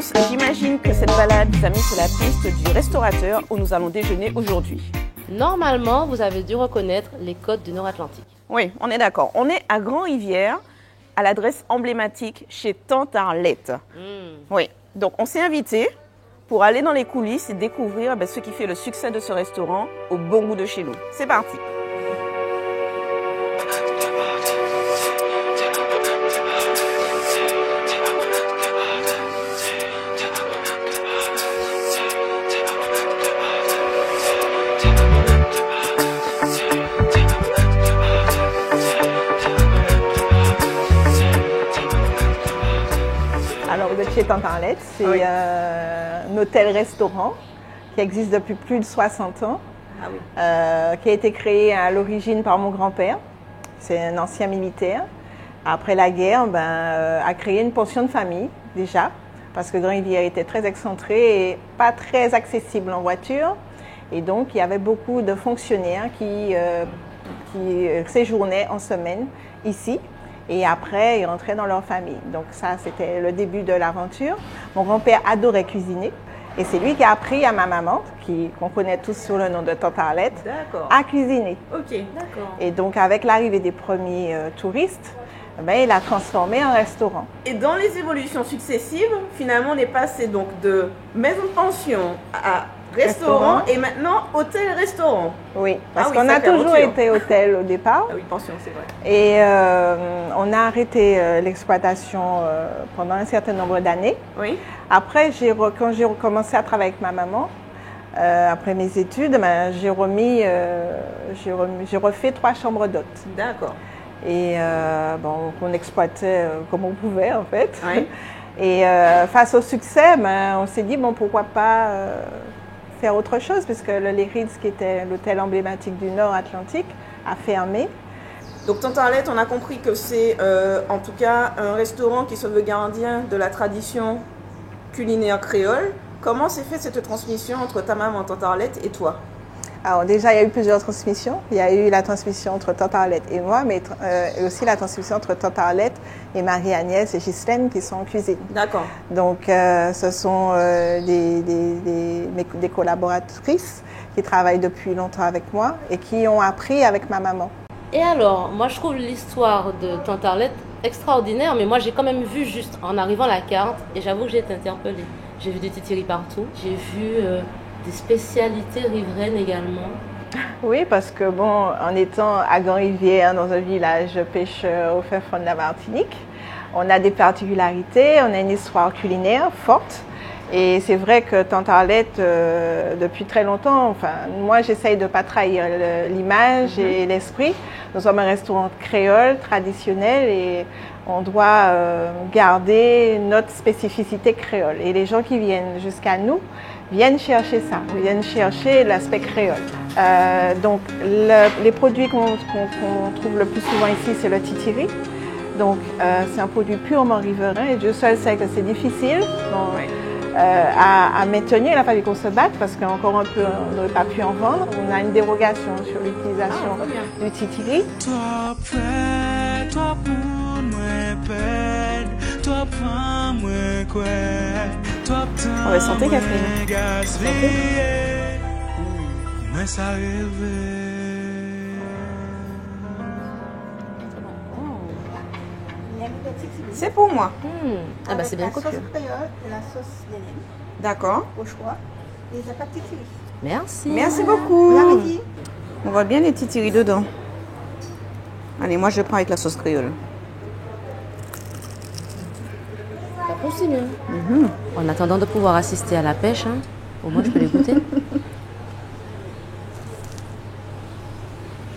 tous, j'imagine que cette balade vous a mis sur la piste du restaurateur où nous allons déjeuner aujourd'hui. Normalement, vous avez dû reconnaître les côtes du Nord-Atlantique. Oui, on est d'accord. On est à Grand-Rivière, à l'adresse emblématique chez Tante Arlette. Oui, donc on s'est invité pour aller dans les coulisses et découvrir ce qui fait le succès de ce restaurant au bon goût de chez nous. C'est parti. Alors, vous êtes chez Tante Arlette, c'est Oui. un hôtel-restaurant qui existe depuis plus de 60 ans, Ah oui. qui a été créé à l'origine par mon grand-père. C'est un ancien militaire. Après la guerre, a créé une pension de famille déjà, parce que Grand-Rivière était très excentré et pas très accessible en voiture. Et donc, il y avait beaucoup de fonctionnaires qui séjournaient en semaine ici. Et après, ils rentraient dans leur famille. Donc ça, c'était le début de l'aventure. Mon grand-père adorait cuisiner. Et c'est lui qui a appris à ma maman, qu'on connaît tous sous le nom de Tante Arlette, à cuisiner. Ok, d'accord. Et donc, avec l'arrivée des premiers touristes, il a transformé en restaurant. Et dans les évolutions successives, finalement, on est passé donc de maison de pension à restaurant et maintenant hôtel-restaurant. Oui, parce oui, qu'on a sacrée toujours aventure. été hôtel au départ. Ah oui, pension, c'est vrai. Et on a arrêté l'exploitation pendant un certain nombre d'années. Oui. Après, quand j'ai recommencé à travailler avec ma maman, après mes études, j'ai refait 3 chambres d'hôtes. D'accord. Et on exploitait comme on pouvait en fait. Oui. Et face au succès, on s'est dit pourquoi pas faire autre chose, puisque le Ritz, qui était l'hôtel emblématique du Nord-Atlantique, a fermé. Donc, Tante Arlette, on a compris que c'est en tout cas un restaurant qui se veut gardien de la tradition culinaire créole. Comment s'est fait cette transmission entre ta maman, Tante Arlette, et toi? Alors déjà, il y a eu plusieurs transmissions. Il y a eu la transmission entre Tante Arlette et moi, mais aussi la transmission entre Tante Arlette et Marie-Agnès et Ghislaine qui sont en cuisine. D'accord. Donc, ce sont des collaboratrices qui travaillent depuis longtemps avec moi et qui ont appris avec ma maman. Et alors, moi je trouve l'histoire de Tante Arlette extraordinaire, mais moi j'ai quand même vu juste en arrivant la carte, et j'avoue que j'ai été interpellée. J'ai vu des titiri partout, j'ai vu des spécialités riveraines également. Oui, parce que en étant à Grand-Rivière, dans un village pêcheur au fin fond de la Martinique, on a des particularités, on a une histoire culinaire forte. Et c'est vrai que Tante Arlette, depuis très longtemps, moi j'essaye de ne pas trahir l'image et l'esprit. Nous sommes un restaurant créole, traditionnel, et on doit garder notre spécificité créole. Et les gens qui viennent jusqu'à nous viennent chercher ça, viennent chercher l'aspect créole. Donc les produits qu'on trouve le plus souvent ici, c'est le titiri. Donc c'est un produit purement riverain, et Dieu seul sait que c'est difficile. À maintenir, il a fallu qu'on se batte parce qu'encore un peu, on n'aurait pas pu en vendre. On a une dérogation sur l'utilisation du titiri. On va santé, Catherine. C'est pour moi. Ah c'est bien copieux. La sauce créole et la sauce d'élène, D'accord. au choix. Et les pâtes titiri. Merci. Merci beaucoup. Bon appétit. On voit bien les titiris dedans. Allez, moi je prends avec la sauce créole. Ça croustille bien. En attendant de pouvoir assister à la pêche, au moins je peux les goûter.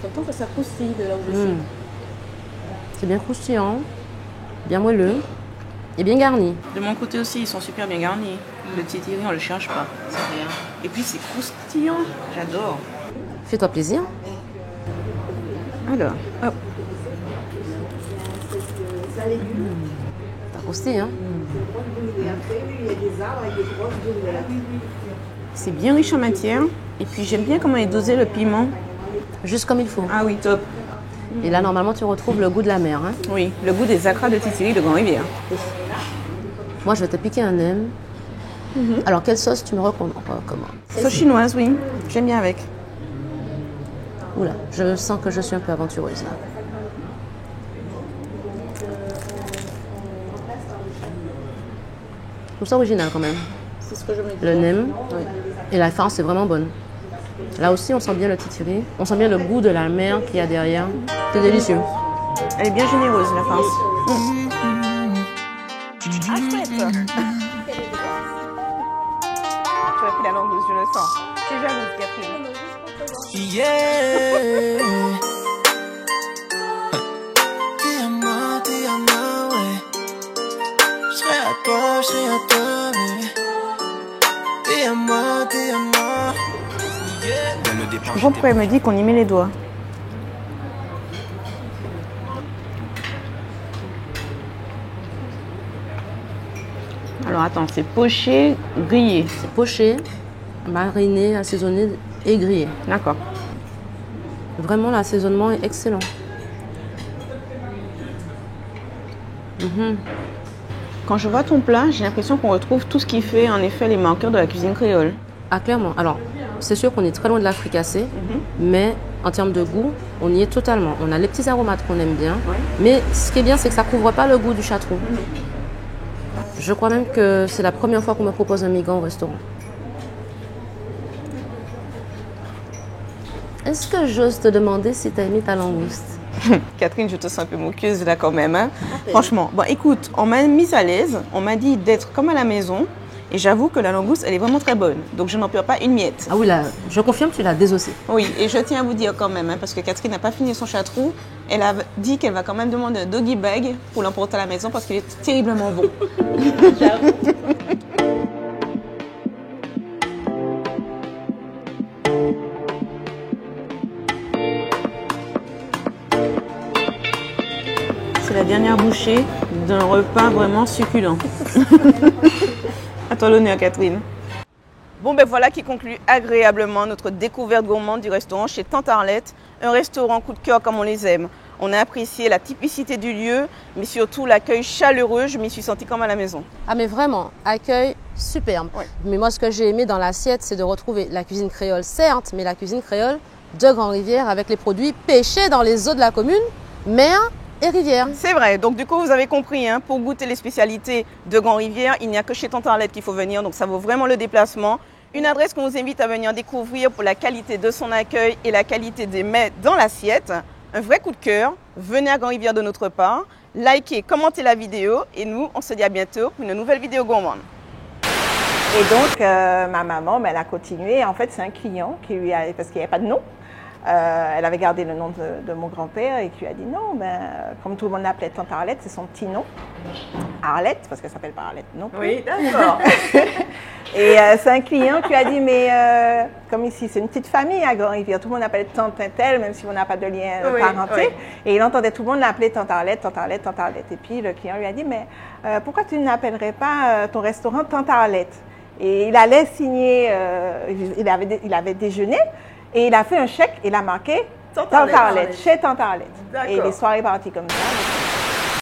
J'entends que ça croustille de là où je suis. C'est bien croustillant, bien moelleux et bien garni. De mon côté aussi, ils sont super bien garnis. Le titiri, on le cherche pas. C'est rien. Et puis c'est croustillant. J'adore. Fais-toi plaisir. Alors, hop. Ça croustille, C'est bien riche en matière. Et puis j'aime bien comment est dosé le piment. Juste comme il faut. Ah oui, top. Et là, normalement, tu retrouves le goût de la mer. Oui, le goût des acras de titiri de Grand-Rivière. Moi, je vais te piquer un œuf Alors, quelle sauce tu me recommandes? Sauce chinoise, oui. J'aime bien avec. Oula, je sens que je suis un peu aventureuse là. Je trouve ça original quand même. C'est ce que je me dis. Le nem et la farce, c'est vraiment bonne. Là aussi, on sent bien le titiri. On sent bien le goût de la mer qu'il y a derrière. C'est délicieux. Elle est bien généreuse, la farce. Ah, chouette. Tu as pris la langouste, je le sens. Je suis jalouse, Catherine. Yeah. Dis-moi, ouais. Je serai à toi, bébé. Dis-moi. Je comprends pourquoi elle me dit qu'on y met les doigts. Alors attends, c'est poché, grillé. C'est poché, mariné, assaisonné et grillé. D'accord. Vraiment, l'assaisonnement est excellent. Quand je vois ton plat, j'ai l'impression qu'on retrouve tout ce qui fait en effet les marqueurs de la cuisine créole. Ah, clairement. Alors, c'est sûr qu'on est très loin de la fricassée, mais en termes de goût, on y est totalement. On a les petits aromates qu'on aime bien, mais ce qui est bien, c'est que ça ne couvre pas le goût du château. Je crois même que c'est la première fois qu'on me propose un migan au restaurant. Est-ce que j'ose te demander si tu as aimé ta langouste? Catherine, je te sens un peu moqueuse là quand même. Hein. Franchement, bon écoute, on m'a mise à l'aise, on m'a dit d'être comme à la maison. Et j'avoue que la langouste, elle est vraiment très bonne. Donc je n'en perds pas une miette. Ah oui, là, je confirme, tu l'as désossée. Oui, et je tiens à vous dire quand même, hein, parce que Catherine n'a pas fini son château. Elle a dit qu'elle va quand même demander un doggy bag pour l'emporter à la maison parce qu'il est terriblement bon. C'est la dernière bouchée d'un repas vraiment succulent. À toi l'honneur, Catherine. Bon, ben voilà qui conclut agréablement notre découverte gourmande du restaurant chez Tante Arlette. Un restaurant coup de cœur comme on les aime. On a apprécié la typicité du lieu, mais surtout l'accueil chaleureux. Je m'y suis sentie comme à la maison. Ah mais vraiment, accueil superbe. Ouais. Mais moi, ce que j'ai aimé dans l'assiette, c'est de retrouver la cuisine créole, certes, mais la cuisine créole de Grand-Rivière avec les produits pêchés dans les eaux de la commune, mer et rivière. C'est vrai, donc du coup vous avez compris, hein, pour goûter les spécialités de Grand-Rivière, il n'y a que chez Tante Arlette qu'il faut venir, donc ça vaut vraiment le déplacement. Une adresse qu'on vous invite à venir découvrir pour la qualité de son accueil et la qualité des mets dans l'assiette. Un vrai coup de cœur, venez à Grand-Rivière de notre part, likez, commentez la vidéo et nous on se dit à bientôt pour une nouvelle vidéo gourmande. Et donc, ma maman, elle a continué. En fait, c'est un client qui lui a, parce qu'il n'y avait pas de nom. Elle avait gardé le nom de mon grand-père et qui lui a dit non, comme tout le monde l'appelait Tante Arlette, c'est son petit nom. Arlette, parce qu'elle s'appelle pas Arlette non plus. Oui, d'accord. Et c'est un client qui a dit, mais comme ici, c'est une petite famille à Grand-Rivière, tout le monde appelle Tante Intel, même si on n'a pas de lien parenté. Oui. Et il entendait tout le monde l'appeler Tante Arlette, Tante Arlette, Tante Arlette. Et puis le client lui a dit, mais pourquoi tu n'appellerais pas ton restaurant Tante Arlette? Et il allait signer, il avait déjeuné. Et il a fait un chèque, il a marqué Tante Arlette, chez Tante Arlette. Et l'histoire est partie comme ça.